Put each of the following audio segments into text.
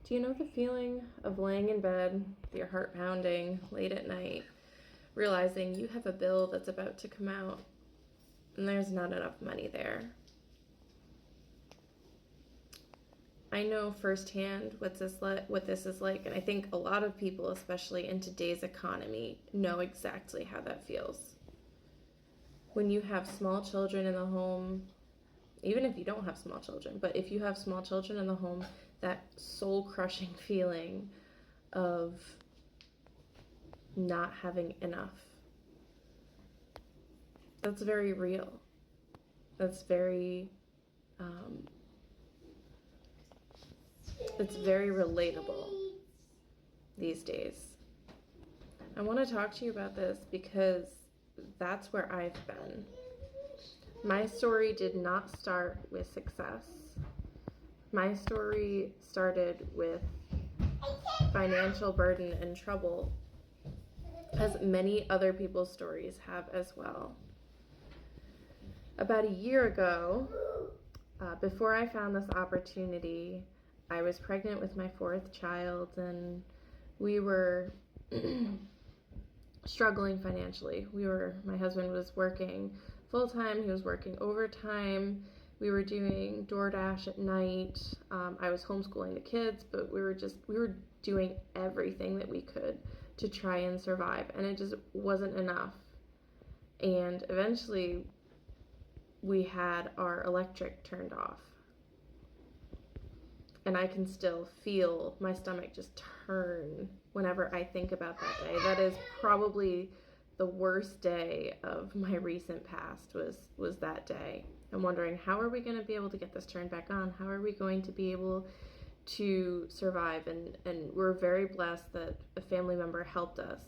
Do you know the feeling of laying in bed, your heart pounding late at night, realizing you have a bill that's about to come out and there's not enough money there? I know firsthand what this is like, and I think a lot of people, especially in today's economy, know exactly how that feels. When you have small children in the home, even if you don't have small children, but if you have small children in the home, that soul-crushing feeling of not having enough. That's very real. That's very relatable these days. I want to talk to you about this because that's where I've been. My story did not start with success. My story started with financial burden and trouble, as many other people's stories have as well. About a year ago, before I found this opportunity, I was pregnant with my 4th child, and we were struggling financially. My husband was working full-time, he was working overtime, we were doing DoorDash at night, I was homeschooling the kids, but we were doing everything that we could to try and survive, and it just wasn't enough. And eventually we had our electric turned off, and I can still feel my stomach just turn whenever I think about that day. That is probably the worst day of my recent past was that day. I'm wondering, how are we going to be able to get this turned back on? How are we going to be able to survive? And we're very blessed that a family member helped us.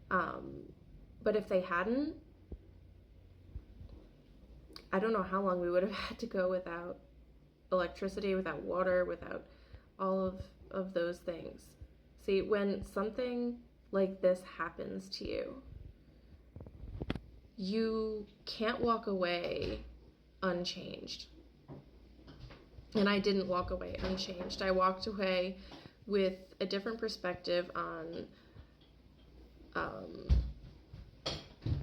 But if they hadn't, I don't know how long we would have had to go without electricity, without water, without all of those things. See, when something like this happens to you, you can't walk away unchanged. And I didn't walk away unchanged. I walked away with a different perspective on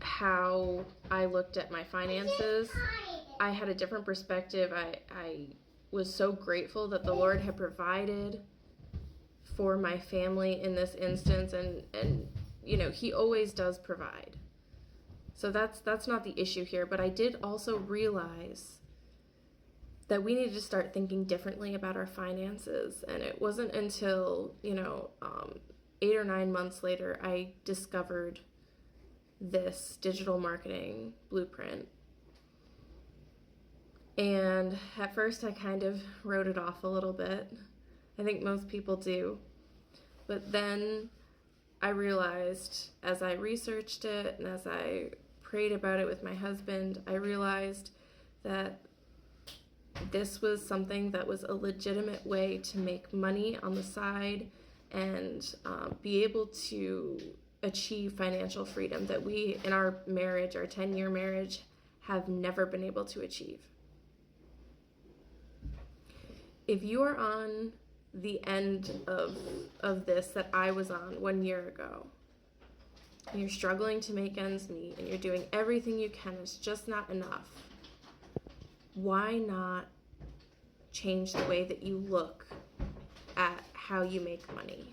how I looked at my finances. I had a different perspective. I was so grateful that the Lord had provided for my family in this instance, and you know, He always does provide. So that's not the issue here, but I did also realize that we needed to start thinking differently about our finances. And it wasn't until 8 or 9 months later I discovered this digital marketing blueprint. And at first I kind of wrote it off a little bit. I think most people do. But then I realized, as I researched it and as I prayed about it with my husband, I realized that this was something that was a legitimate way to make money on the side and be able to achieve financial freedom that we, in our marriage, our 10-year marriage, have never been able to achieve. If you are on the end of this that I was on 1 year ago, and you're struggling to make ends meet, and you're doing everything you can, it's just not enough, why not change the way that you look at how you make money?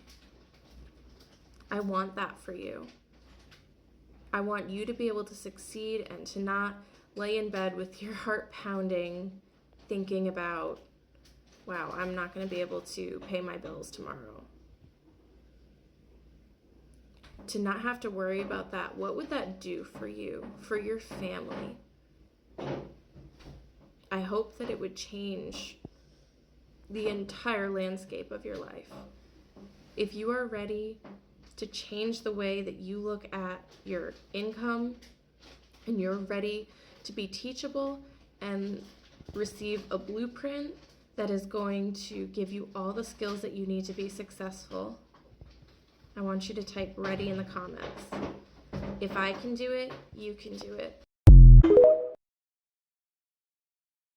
I want that for you. I want you to be able to succeed and to not lay in bed with your heart pounding, thinking about, wow, I'm not going to be able to pay my bills tomorrow. To not have to worry about that, what would that do for you, for your family? I hope that it would change the entire landscape of your life. If you are ready to change the way that you look at your income, and you're ready to be teachable and receive a blueprint that is going to give you all the skills that you need to be successful, I want you to type ready in the comments. If I can do it, you can do it.